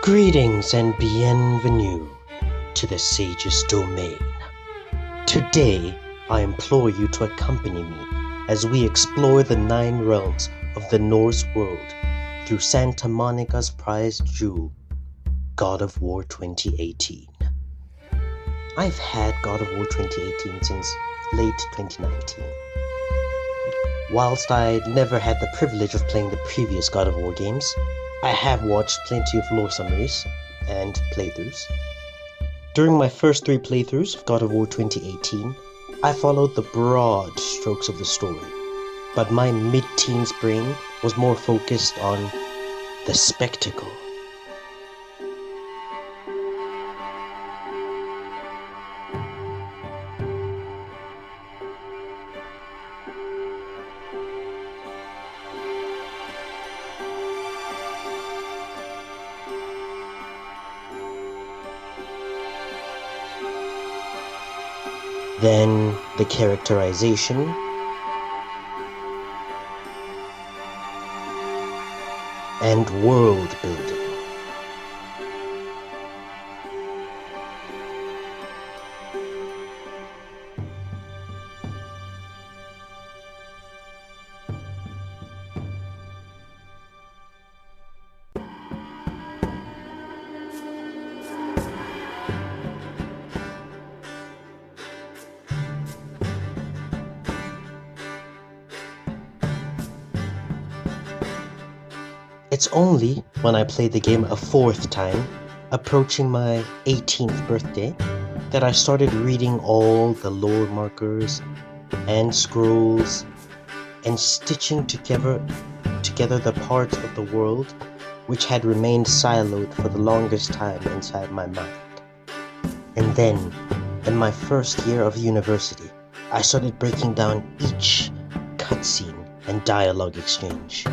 Greetings and bienvenue to the Sage's Domain. Today, I implore you to accompany me as we explore the 9 realms of the Norse world through Santa Monica's prized jewel, God of War 2018. I've had God of War 2018 since late 2019. Whilst I'd never had the privilege of playing the previous God of War games, I have watched plenty of lore summaries and playthroughs. During my first 3 playthroughs of God of War 2018, I followed the broad strokes of the story, but my mid-teens brain was more focused on the spectacle. Then the characterization, and world building. It's only when I played the game a 4th time, approaching my 18th birthday, that I started reading all the lore markers and scrolls and stitching together the parts of the world which had remained siloed for the longest time inside my mind. And then, in my first year of university, I started breaking down each cutscene and dialogue exchange.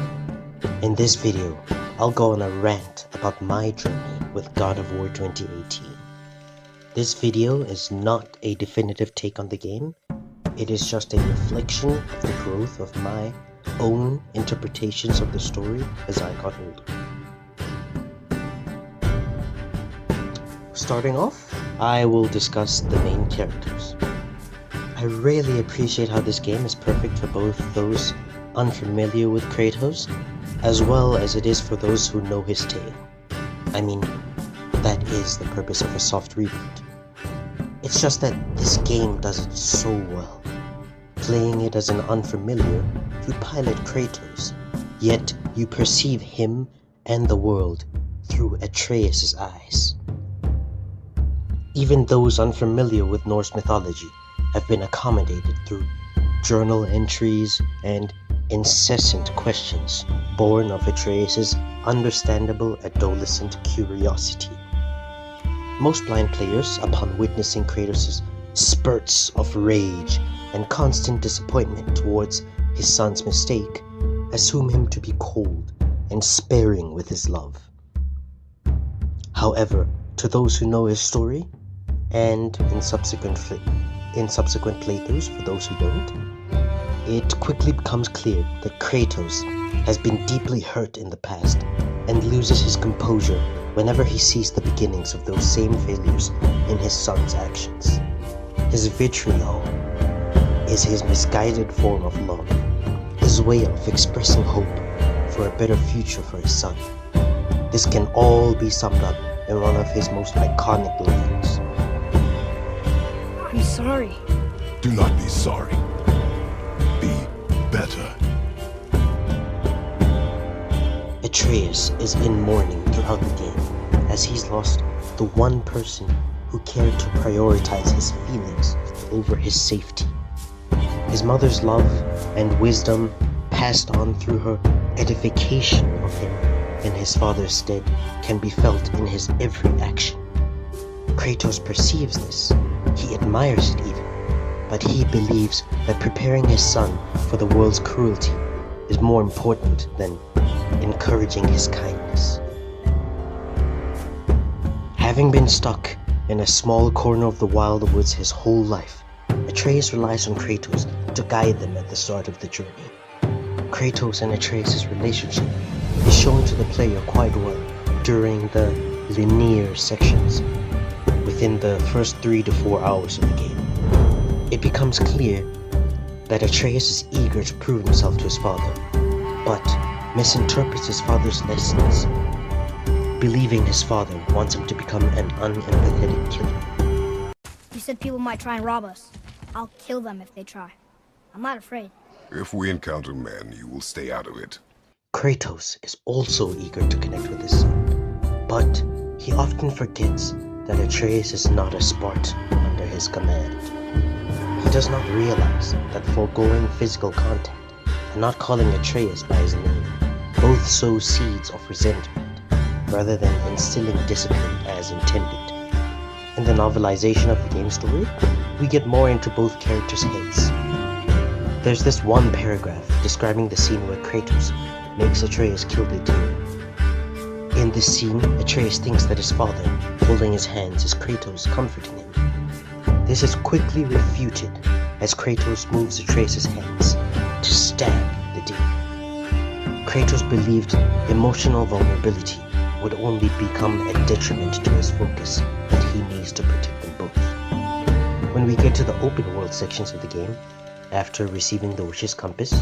In this video, I'll go on a rant about my journey with God of War 2018. This video is not a definitive take on the game. It is just a reflection of the growth of my own interpretations of the story as I got older. Starting off, I will discuss the main characters. I really appreciate how this game is perfect for both those unfamiliar with Kratos, as well as it is for those who know his tale. I mean, that is the purpose of a soft reboot. It's just that this game does it so well. Playing it as an unfamiliar, you pilot Kratos, yet you perceive him and the world through Atreus' eyes. Even those unfamiliar with Norse mythology have been accommodated through journal entries and incessant questions born of Atreus' understandable adolescent curiosity. Most blind players, upon witnessing Kratos' spurts of rage and constant disappointment towards his son's mistake, assume him to be cold and sparing with his love. However, to those who know his story, and in subsequent playthroughs for those who don't, it quickly becomes clear that Kratos has been deeply hurt in the past and loses his composure whenever he sees the beginnings of those same failures in his son's actions. His vitriol is his misguided form of love, his way of expressing hope for a better future for his son. This can all be summed up in one of his most iconic lines. I'm sorry. Do not be sorry. Be better. Atreus is in mourning throughout the game, as he's lost the one person who cared to prioritize his feelings over his safety. His mother's love and wisdom passed on through her edification of him in his father's stead can be felt in his every action. Kratos perceives this, he admires it even, but he believes that preparing his son for the world's cruelty is more important than encouraging his kindness. Having been stuck in a small corner of the wild woods his whole life, Atreus relies on Kratos to guide them at the start of the journey. Kratos and Atreus' relationship is shown to the player quite well during the linear sections within the first 3 to 4 hours of the game, it becomes clear that Atreus is eager to prove himself to his father, but misinterprets his father's lessons, believing his father wants him to become an unempathetic killer. You said people might try and rob us. I'll kill them if they try. I'm not afraid. If we encounter men, you will stay out of it. Kratos is also eager to connect with his son, but he often forgets that Atreus is not a Spartan under his command. He does not realize that foregoing physical contact and not calling Atreus by his name both sow seeds of resentment rather than instilling discipline as intended. In the novelization of the game story, we get more into both characters' heads. There's this one paragraph describing the scene where Kratos makes Atreus kill the deer. In this scene, Atreus thinks that his father, holding his hands, is Kratos comforting him. This is quickly refuted as Kratos moves Atreus' hands to stab the deer. Kratos believed emotional vulnerability would only become a detriment to his focus, that he needs to protect them both. When we get to the open world sections of the game, after receiving the Witch's Compass,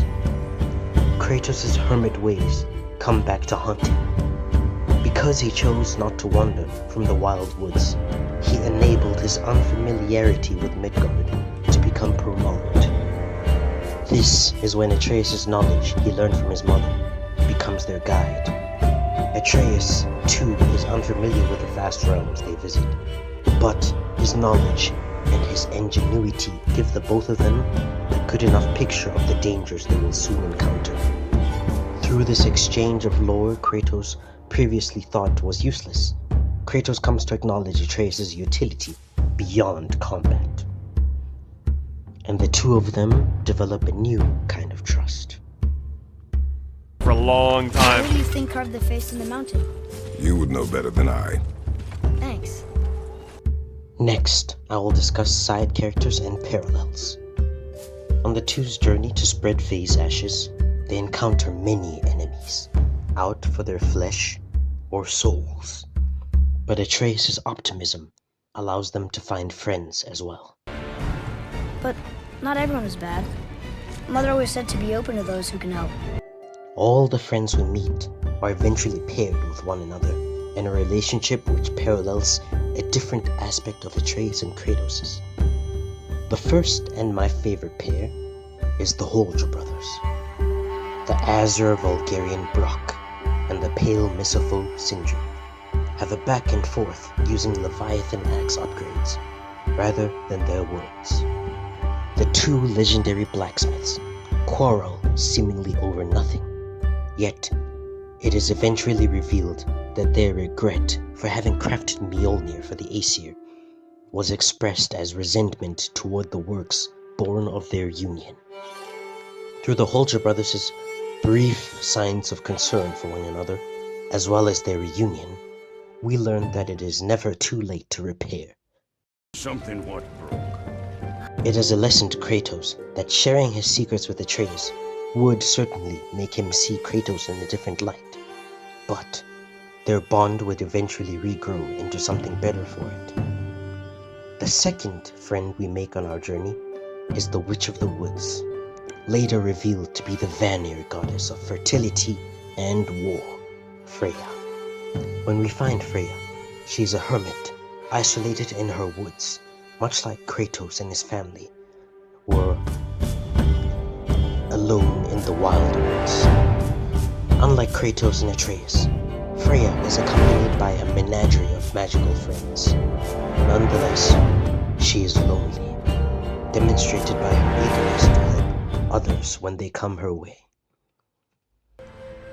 Kratos' hermit ways come back to haunt him. Because he chose not to wander from the wild woods, he enabled his unfamiliarity with Midgard to become prolonged. This is when Atreus' knowledge he learned from his mother becomes their guide. Atreus, too, is unfamiliar with the vast realms they visit, but his knowledge and his ingenuity give the both of them a good enough picture of the dangers they will soon encounter. Through this exchange of lore Kratos previously thought was useless, Kratos comes to acknowledge Atreus' utility beyond combat. And the two of them develop a new kind of trust. For a long time. Who do you think carved the face in the mountain? You would know better than I. Thanks. Next, I will discuss side characters and parallels. On the two's journey to spread Faye's ashes, they encounter many enemies, out for their flesh or souls. But Atreus' optimism allows them to find friends as well. But not everyone is bad. Mother always said to be open to those who can help. All the friends we meet are eventually paired with one another in a relationship which parallels a different aspect of Atreus and Kratos'. The first and my favorite pair is the Hrælzyr brothers. The Azure Vulgarian Brock and the Pale Misopho Sindri have a back and forth using Leviathan axe upgrades rather than their words. The two legendary blacksmiths quarrel seemingly over nothing, yet it is eventually revealed that their regret for having crafted Mjolnir for the Aesir was expressed as resentment toward the works born of their union. Through the Hrælzyr brothers' brief signs of concern for one another, as well as their reunion, we learn that it is never too late to repair. Something what broke. It is a lesson to Kratos that sharing his secrets with Atreus would certainly make him see Kratos in a different light, but their bond would eventually regrow into something better for it. The second friend we make on our journey is the Witch of the Woods, later revealed to be the Vanir goddess of fertility and war, Freya. When we find Freya, she is a hermit, isolated in her woods, much like Kratos and his family were alone in the wild woods. Unlike Kratos and Atreus, Freya is accompanied by a menagerie of magical friends. Nonetheless, she is lonely, demonstrated by her eagerness to help others when they come her way.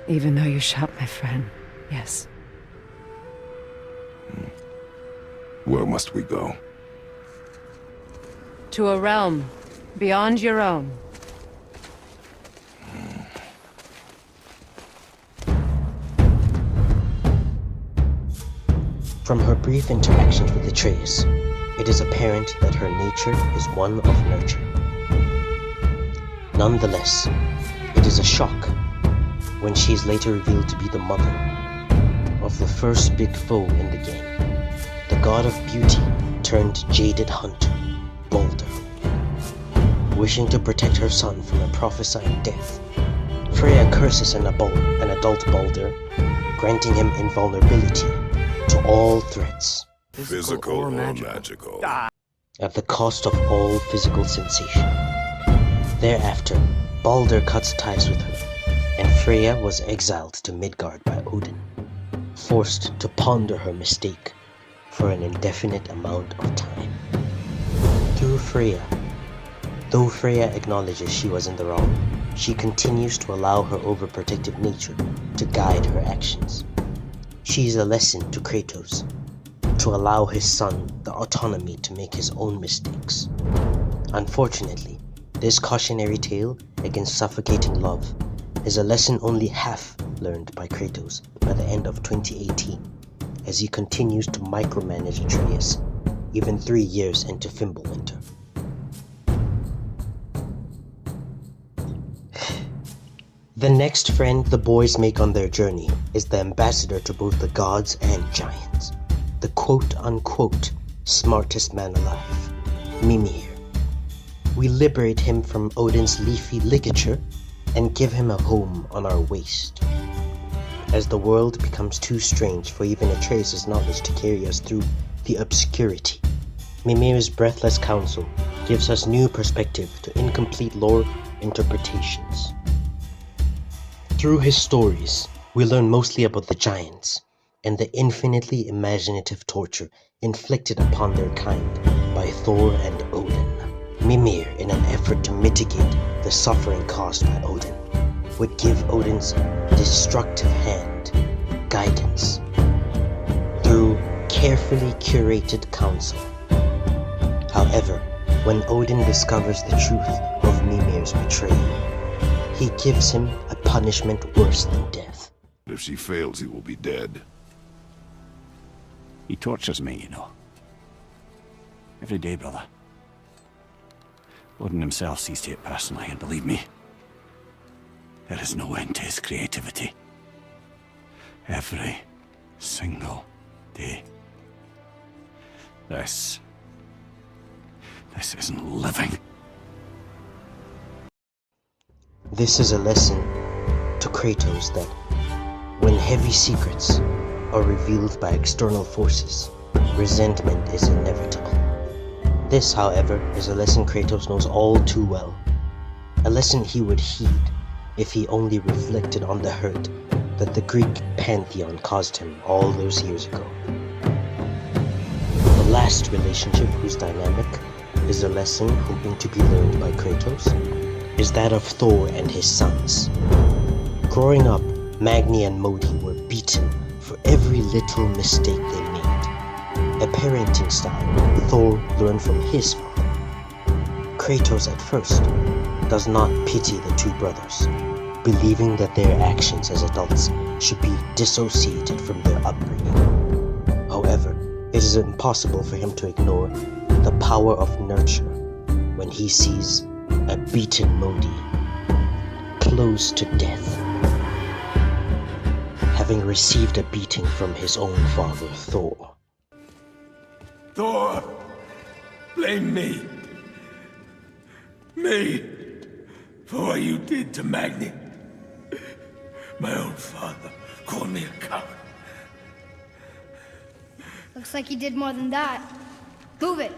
Even though you shot my friend, yes. Where must we go? To a realm beyond your own. From her brief interactions with Atreus, it is apparent that her nature is one of nurture. Nonetheless, it is a shock when she is later revealed to be the mother of the first big foe in the game, the god of beauty turned jaded hunter, Balder. Wishing to protect her son from a prophesied death, Freya curses an adult Balder, granting him invulnerability to all threats, Physical or magical. at the cost of all physical sensation. Thereafter, Balder cuts ties with her, and Freya was exiled to Midgard by Odin, forced to ponder her mistake for an indefinite amount of time. Though Freya acknowledges she was in the wrong, she continues to allow her overprotective nature to guide her actions. She is a lesson to Kratos, to allow his son the autonomy to make his own mistakes. Unfortunately, this cautionary tale against suffocating love is a lesson only half learned by Kratos by the end of 2018, as he continues to micromanage Atreus, even 3 years into Fimbulwinter. The next friend the boys make on their journey is the ambassador to both the gods and giants, the quote-unquote smartest man alive, Mimir. We liberate him from Odin's leafy ligature and give him a home on our waste. As the world becomes too strange for even Atreus' knowledge to carry us through the obscurity, Mimir's breathless counsel gives us new perspective to incomplete lore interpretations. Through his stories, we learn mostly about the giants and the infinitely imaginative torture inflicted upon their kind by Thor and Odin. Mimir, in an effort to mitigate the suffering caused by Odin, would give Odin's destructive hand guidance through carefully curated counsel. However, when Odin discovers the truth of Mimir's betrayal, he gives him a punishment worse than death. If she fails, he will be dead. He tortures me, you know. Every day, brother. Odin himself sees to it personally, and believe me, there is no end to his creativity. Every single day. This isn't living. This is a lesson to Kratos that when heavy secrets are revealed by external forces, resentment is inevitable. This, however, is a lesson Kratos knows all too well. A lesson he would heed if he only reflected on the hurt that the Greek pantheon caused him all those years ago. The last relationship whose dynamic is a lesson hoping to be learned by Kratos is that of Thor and his sons. Growing up, Magni and Modi were beaten for every little mistake they made. A parenting style Thor learned from his father. Kratos at first does not pity the two brothers, believing that their actions as adults should be dissociated from their upbringing. However, it is impossible for him to ignore the power of nurture when he sees a beaten Modi close to death, having received a beating from his own father, Thor. Thor! Blame me! Me! For what you did to Magni. My own father called me a coward. Looks like he did more than that. Move it!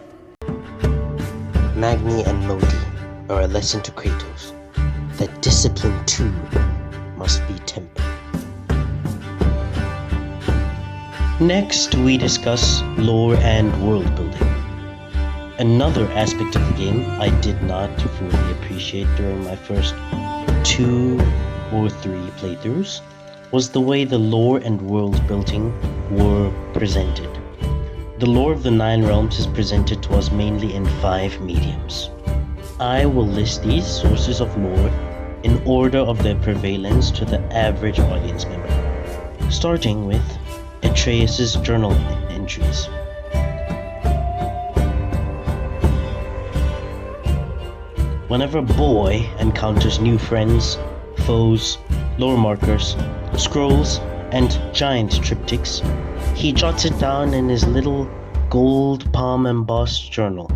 Magni and Modi are a lesson to Kratos that discipline too must be tempered. Next, we discuss lore and world building. Another aspect of the game I did not fully appreciate during my first 2 or 3 playthroughs was the way the lore and world building were presented. The lore of the 9 realms is presented to us mainly in 5 mediums. I will list these sources of lore in order of their prevalence to the average audience member, starting with Atreus' journal entries. Whenever a boy encounters new friends, foes, lore markers, scrolls, and giant triptychs, he jots it down in his little gold palm embossed journal.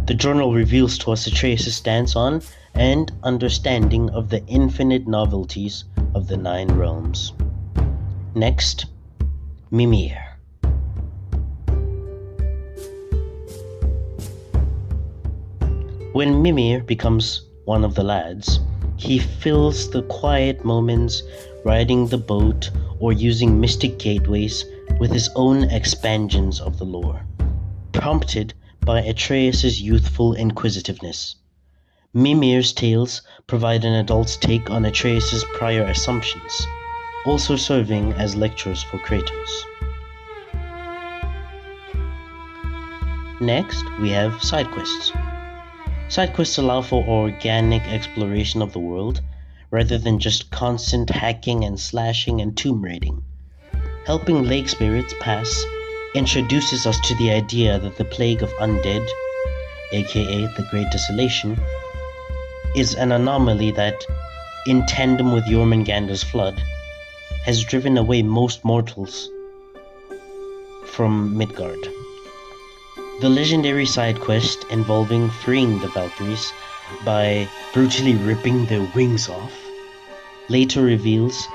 The journal reveals to us Atreus' stance on and understanding of the infinite novelties of the 9 realms. Next, Mimir. When Mimir becomes one of the lads, he fills the quiet moments riding the boat or using mystic gateways with his own expansions of the lore, prompted by Atreus' youthful inquisitiveness. Mimir's tales provide an adult's take on Atreus' prior assumptions, also serving as lectures for Kratos. Next, we have side quests. Side quests allow for organic exploration of the world, rather than just constant hacking and slashing and tomb raiding. Helping lake spirits pass introduces us to the idea that the plague of undead, aka the Great Desolation, is an anomaly that, in tandem with Jormungandr's flood, has driven away most mortals from Midgard. The legendary side quest involving freeing the Valkyries by brutally ripping their wings off later reveals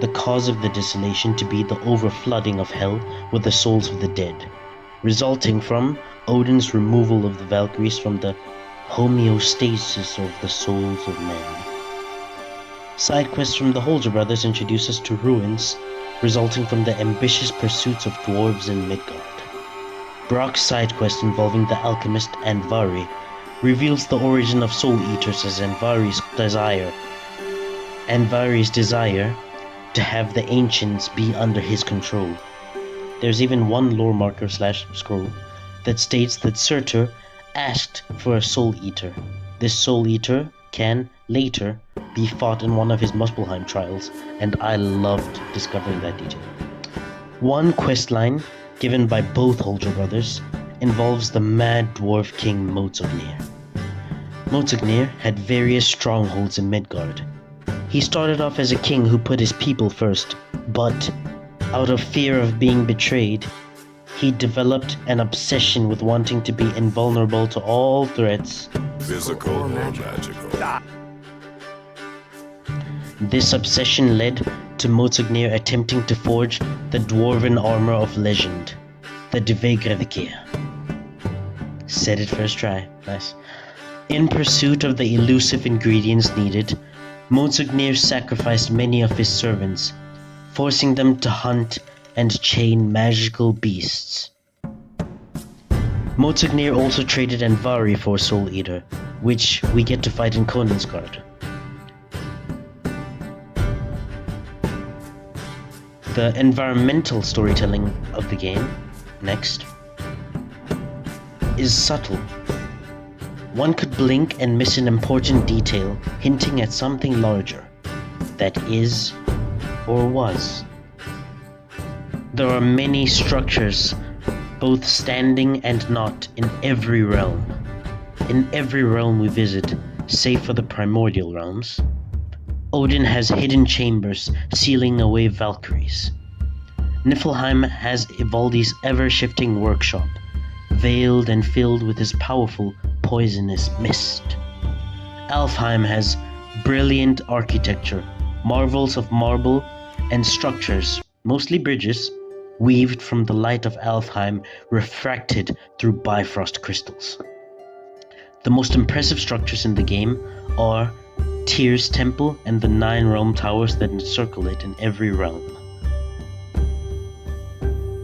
the cause of the desolation to be the overflooding of hell with the souls of the dead, resulting from Odin's removal of the Valkyries from the homeostasis of the souls of men. Side quests from the Hrælzyr brothers introduce us to ruins resulting from the ambitious pursuits of dwarves in Midgard. Brock's side quest involving the alchemist Andvari reveals the origin of soul eaters as Andvari's desire to have the ancients be under his control. There's even one lore marker / scroll that states that Surtur asked for a soul eater. This soul eater can later be fought in one of his Muspelheim trials, and I loved discovering that detail. One questline given by both Hrælzyr brothers involves the mad dwarf king Motsognir. Motsognir had various strongholds in Midgard. He started off as a king who put his people first, but out of fear of being betrayed, he developed an obsession with wanting to be invulnerable to all threats, Physical or magical? This obsession led to Motsognir attempting to forge the dwarven armor of legend, the Dvegrevikir. Said it first try. Nice. In pursuit of the elusive ingredients needed, Motsognir sacrificed many of his servants, forcing them to hunt and chain magical beasts. Motsognir also traded Andvari for a Soul Eater, which we get to fight in Konungsgard. The environmental storytelling of the game, next, is subtle. One could blink and miss an important detail hinting at something larger that is or was. There are many structures, both standing and not, in every realm. In every realm we visit, save for the primordial realms, Odin has hidden chambers sealing away Valkyries. Niflheim has Ivaldi's ever-shifting workshop, veiled and filled with his powerful, poisonous mist. Alfheim has brilliant architecture, marvels of marble, and structures, mostly bridges, weaved from the light of Alfheim refracted through Bifrost crystals. The most impressive structures in the game are Tyr's temple and the 9 realm towers that encircle it in every realm.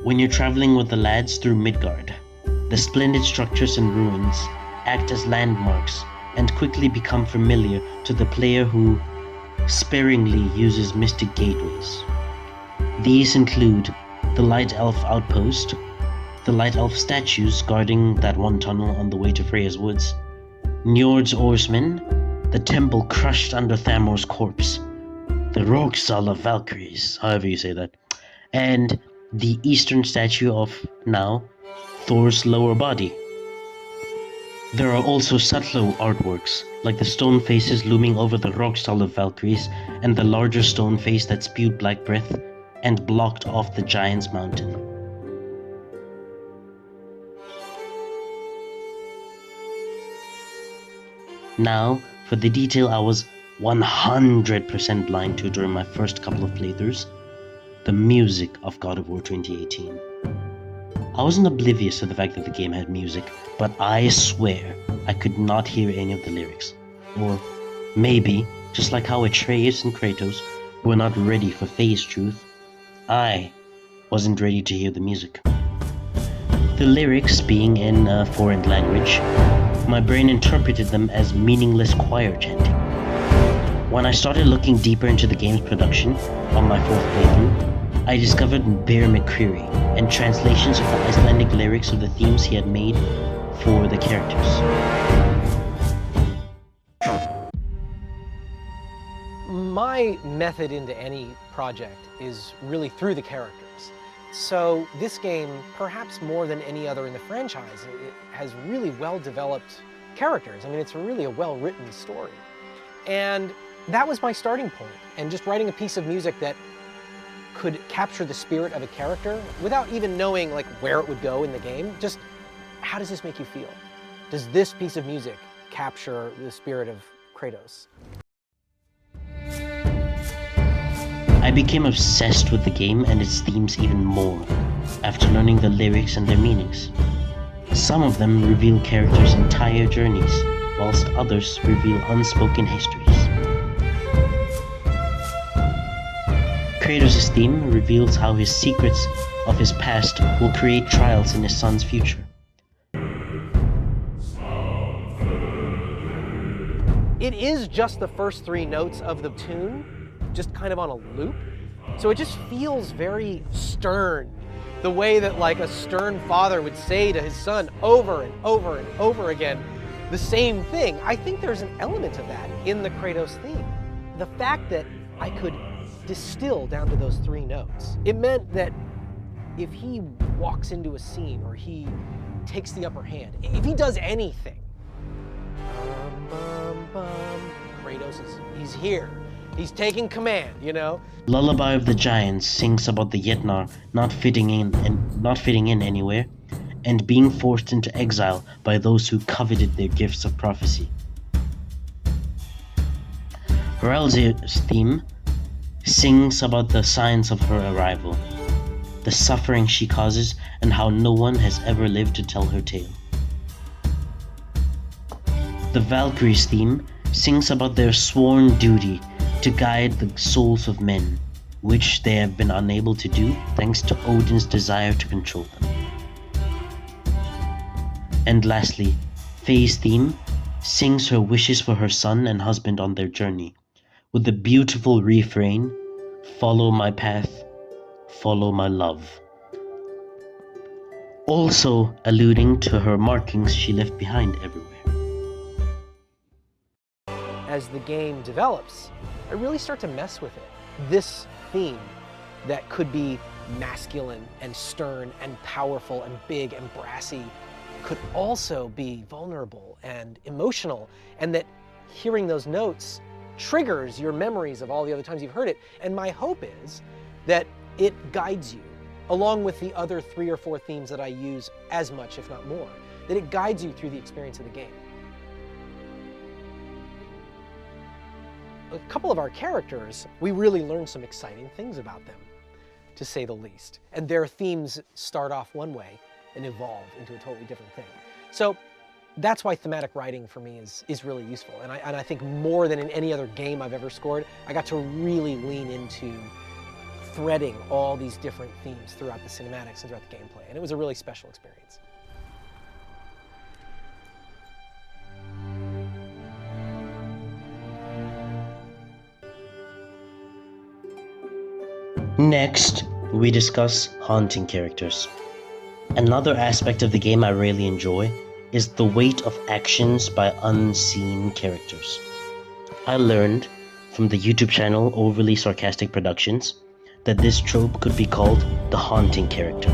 When you're traveling with the lads through Midgard, the splendid structures and ruins act as landmarks and quickly become familiar to the player who sparingly uses mystic gateways. These include the Light Elf outpost, the Light Elf statues guarding that one tunnel on the way to Freya's woods, Njord's oarsmen, the temple crushed under Thamor's corpse, the Hrælzyr Valkyries, however you say that, and the eastern statue of, now, Thor's lower body. There are also subtle artworks, like the stone faces looming over the Hrælzyr Valkyries and the larger stone face that spewed black breath and blocked off the Giant's Mountain. Now, for the detail I was 100% blind to during my first couple of playthroughs, the music of God of War 2018. I wasn't oblivious to the fact that the game had music, but I swear I could not hear any of the lyrics. Or maybe, just like how Atreus and Kratos were not ready for phase truth, I wasn't ready to hear the music. The lyrics being in a foreign language, my brain interpreted them as meaningless choir chanting. When I started looking deeper into the game's production on my fourth playthrough, I discovered Bear McCreary and translations of the Icelandic lyrics of the themes he had made for the characters. My method into any project is really through the characters. So this game, perhaps more than any other in the franchise, it has really well-developed characters. I mean, it's really a well-written story. And that was my starting point. And just writing a piece of music that could capture the spirit of a character without even knowing like where it would go in the game. Just, how does this make you feel? Does this piece of music capture the spirit of Kratos? I became obsessed with the game and its themes even more after learning the lyrics and their meanings. Some of them reveal characters' entire journeys, whilst others reveal unspoken histories. Kratos' theme reveals how his secrets of his past will create trials in his son's future. It is just the first three notes of the tune, just kind of on a loop. So it just feels very stern. The way that like a stern father would say to his son over and over and over again, the same thing. I think there's an element of that in the Kratos theme. The fact that I could distill down to those three notes. It meant that if he walks into a scene or he takes the upper hand, if he does anything, Kratos he's here. He's taking command, you know? Lullaby of the Giants sings about the Yetnar not fitting in anywhere and being forced into exile by those who coveted their gifts of prophecy. Hrælzyr's theme sings about the signs of her arrival, the suffering she causes, and how no one has ever lived to tell her tale. The Valkyries' theme sings about their sworn duty to guide the souls of men, which they have been unable to do thanks to Odin's desire to control them. And lastly, Faye's theme sings her wishes for her son and husband on their journey, with the beautiful refrain, "Follow my path, follow my love," also alluding to her markings she left behind everywhere. As the game develops, I really start to mess with it. This theme that could be masculine and stern and powerful and big and brassy could also be vulnerable and emotional, and that hearing those notes triggers your memories of all the other times you've heard it. And my hope is that it guides you, along with the other 3 or 4 themes that I use as much, if not more, that it guides you through the experience of the game. A couple of our characters, we really learn some exciting things about them, to say the least. And their themes start off one way and evolve into a totally different thing. So that's why thematic writing for me is really useful. And I think more than in any other game I've ever scored, I got to really lean into threading all these different themes throughout the cinematics and throughout the gameplay. And it was a really special experience. Next, we discuss haunting characters. Another aspect of the game I really enjoy is the weight of actions by unseen characters. I learned from the YouTube channel Overly Sarcastic Productions that this trope could be called the haunting character.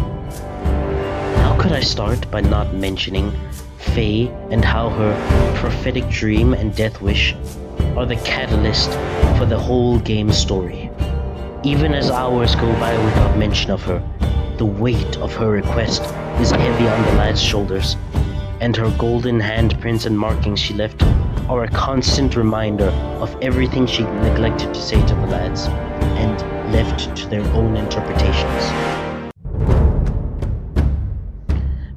How could I start by not mentioning Faye and how her prophetic dream and death wish are the catalyst for the whole game's story? Even as hours go by without mention of her, the weight of her request is heavy on the lad's shoulders, and her golden handprints and markings she left are a constant reminder of everything she neglected to say to the lads, and left to their own interpretations.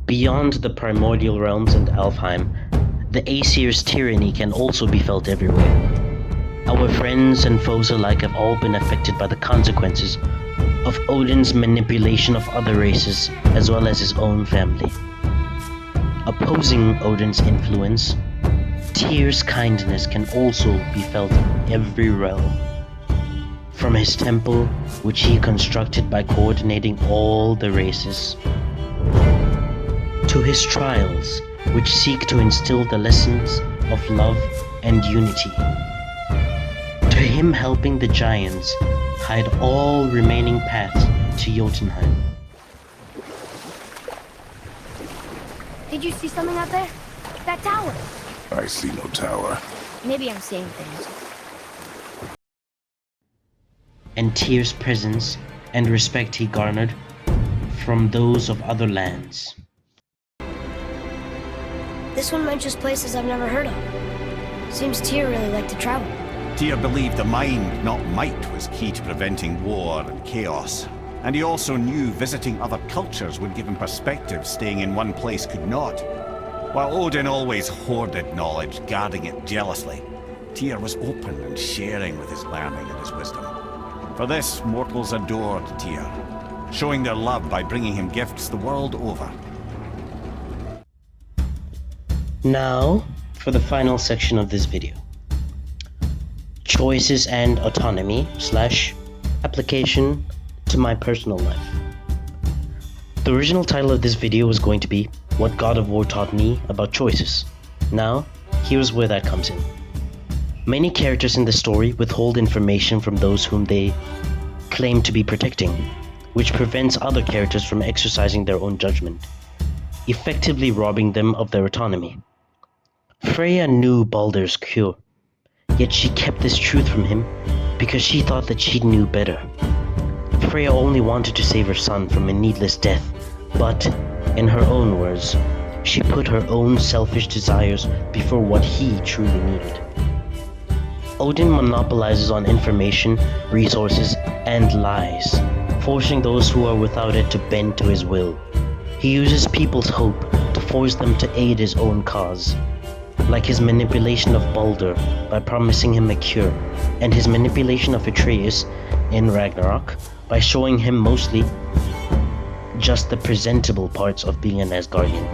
Beyond the primordial realms and Alfheim, the Aesir's tyranny can also be felt everywhere. Our friends and foes alike have all been affected by the consequences of Odin's manipulation of other races as well as his own family. Opposing Odin's influence, Tyr's kindness can also be felt in every realm. From his temple, which he constructed by coordinating all the races, to his trials, which seek to instill the lessons of love and unity, to him helping the giants hide all remaining paths to Jotunheim. Did you see something out there? That tower. I see no tower. Maybe I'm seeing things. And Tyr's presence and respect he garnered from those of other lands. This one mentions places I've never heard of. Seems Tyr really liked to travel. Tyr believed the mind, not might, was key to preventing war and chaos. And he also knew visiting other cultures would give him perspective staying in one place could not. While Odin always hoarded knowledge, guarding it jealously, Tyr was open and sharing with his learning and his wisdom. For this, mortals adored Tyr, showing their love by bringing him gifts the world over. Now, for the final section of this video. Choices and autonomy / application to my personal life. The original title of this video was going to be What God of War Taught Me About Choices. Now, here's where that comes in. Many characters in the story withhold information from those whom they claim to be protecting, which prevents other characters from exercising their own judgment, effectively robbing them of their autonomy. Freya knew Baldur's cure, yet she kept this truth from him because she thought that she knew better. Freya only wanted to save her son from a needless death, but, in her own words, she put her own selfish desires before what he truly needed. Odin monopolizes on information, resources, and lies, forcing those who are without it to bend to his will. He uses people's hope to force them to aid his own cause, like his manipulation of Baldur by promising him a cure, and his manipulation of Atreus in Ragnarok by showing him mostly just the presentable parts of being an Asgardian,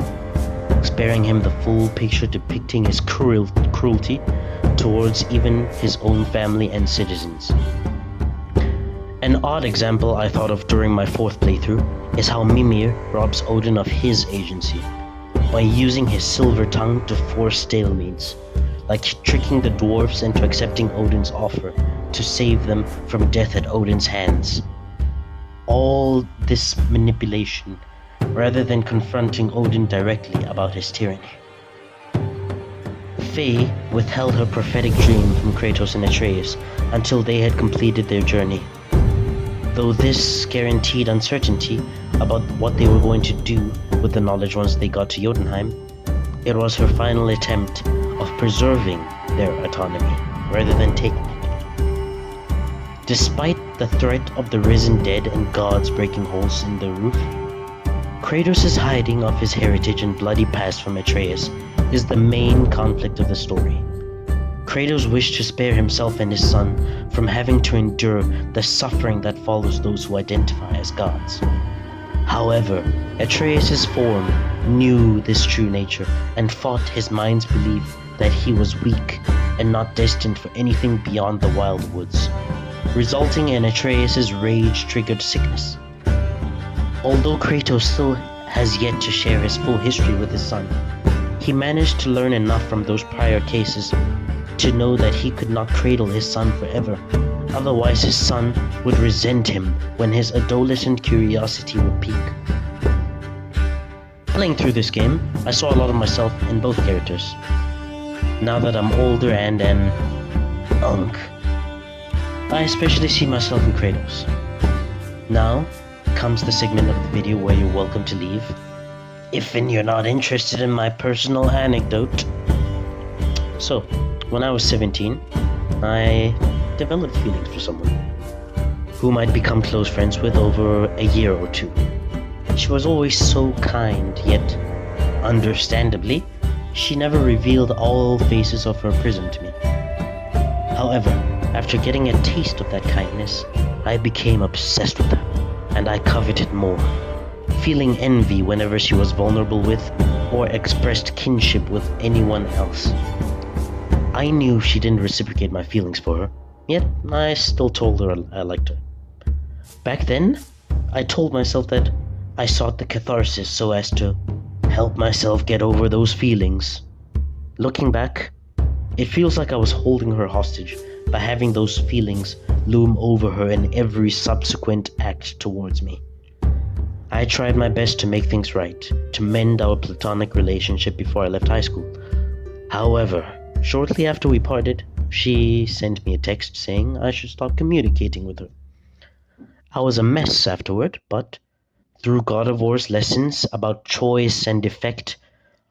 sparing him the full picture depicting his cruelty towards even his own family and citizens. An odd example I thought of during my 4th playthrough is how Mimir robs Odin of his agency by using his silver tongue to force stalemates, like tricking the dwarves into accepting Odin's offer to save them from death at Odin's hands. All this manipulation, rather than confronting Odin directly about his tyranny. Faye withheld her prophetic dream from Kratos and Atreus until they had completed their journey. Though this guaranteed uncertainty about what they were going to do with the knowledge once they got to Jotunheim, it was her final attempt of preserving their autonomy rather than taking it. Despite the threat of the risen dead and gods breaking holes in the roof, Kratos' hiding of his heritage and bloody past from Atreus is the main conflict of the story. Kratos wished to spare himself and his son from having to endure the suffering that follows those who identify as gods. However, Atreus' form knew this true nature and fought his mind's belief that he was weak and not destined for anything beyond the wild woods, resulting in Atreus' rage-triggered sickness. Although Kratos still has yet to share his full history with his son, he managed to learn enough from those prior cases to know that he could not cradle his son forever, otherwise his son would resent him when his adolescent curiosity would peak. Playing through this game, I saw a lot of myself in both characters. Now that I'm older and an unk, I especially see myself in Kratos. Now comes the segment of the video where you're welcome to leave, if you're not interested in my personal anecdote. So, when I was 17, I developed feelings for someone whom I'd become close friends with over a year or two. She was always so kind, yet, understandably, she never revealed all faces of her prism to me. However, after getting a taste of that kindness, I became obsessed with her, and I coveted more, feeling envy whenever she was vulnerable with or expressed kinship with anyone else. I knew she didn't reciprocate my feelings for her, yet I still told her I liked her. Back then, I told myself that I sought the catharsis so as to help myself get over those feelings. Looking back, it feels like I was holding her hostage by having those feelings loom over her in every subsequent act towards me. I tried my best to make things right, to mend our platonic relationship before I left high school. However, shortly after we parted, she sent me a text saying I should stop communicating with her. I was a mess afterward, but through God of War's lessons about choice and effect,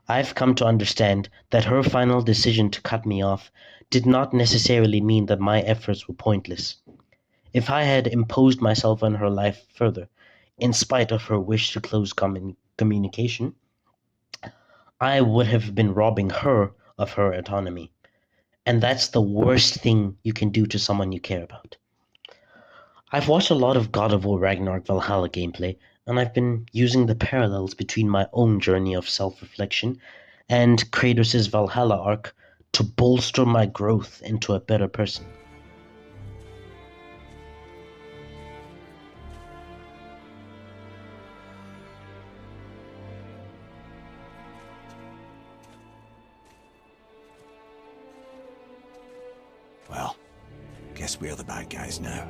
I've come to understand that her final decision to cut me off did not necessarily mean that my efforts were pointless. If I had imposed myself on her life further, in spite of her wish to close communication, I would have been robbing her of her autonomy. And that's the worst thing you can do to someone you care about. I've watched a lot of God of War Ragnarok Valhalla gameplay, and I've been using the parallels between my own journey of self-reflection and Kratos' Valhalla arc to bolster my growth into a better person. Well, guess we're the bad guys now.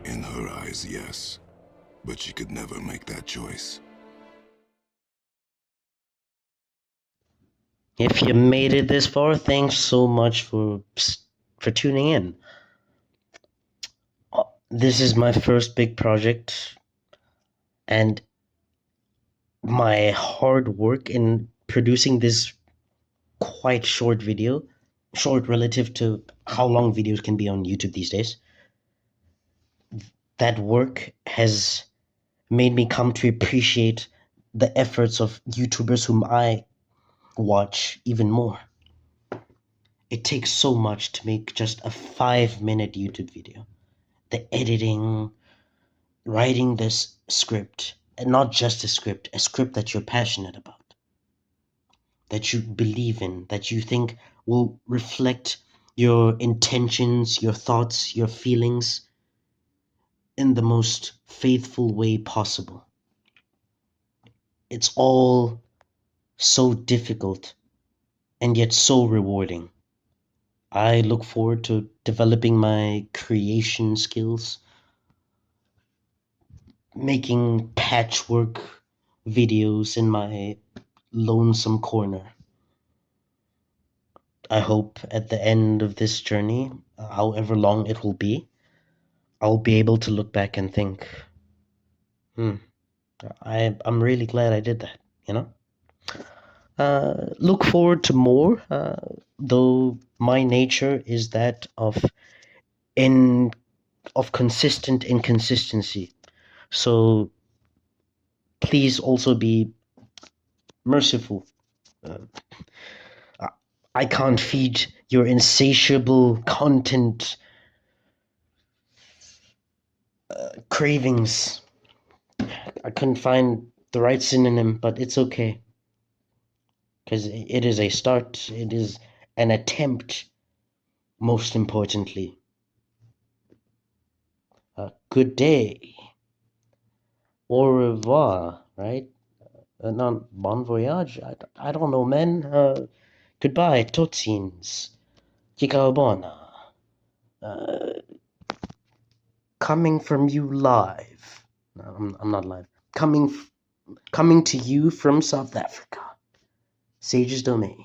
In her eyes, yes. But she could never make that choice. If you made it this far, thanks so much for tuning in. This is my first big project, and my hard work in producing this quite short video, short relative to how long videos can be on YouTube these days, that work has made me come to appreciate the efforts of YouTubers whom I watch even more. It takes so much to make just a 5-minute YouTube video. The editing, writing this script, and not just a script that you're passionate about, that you believe in, that you think will reflect your intentions, your thoughts, your feelings in the most faithful way possible. It's all so difficult and yet so rewarding. I look forward to developing my creation skills, making patchwork videos in my lonesome corner. I hope at the end of this journey, however long it will be, I'll be able to look back and think, I'm really glad I did that, you know? Look forward to more, though my nature is that of consistent inconsistency. So please also be merciful. I can't feed your insatiable content cravings. I couldn't find the right synonym, but it's okay. Because it is a start, it is an attempt, most importantly. Good day. Au revoir, right? Non, bon voyage? I don't know, man. Goodbye, totsins. Chikawabona. Coming from you live. No, I'm not live. Coming to you from South Africa. Sage's Domain.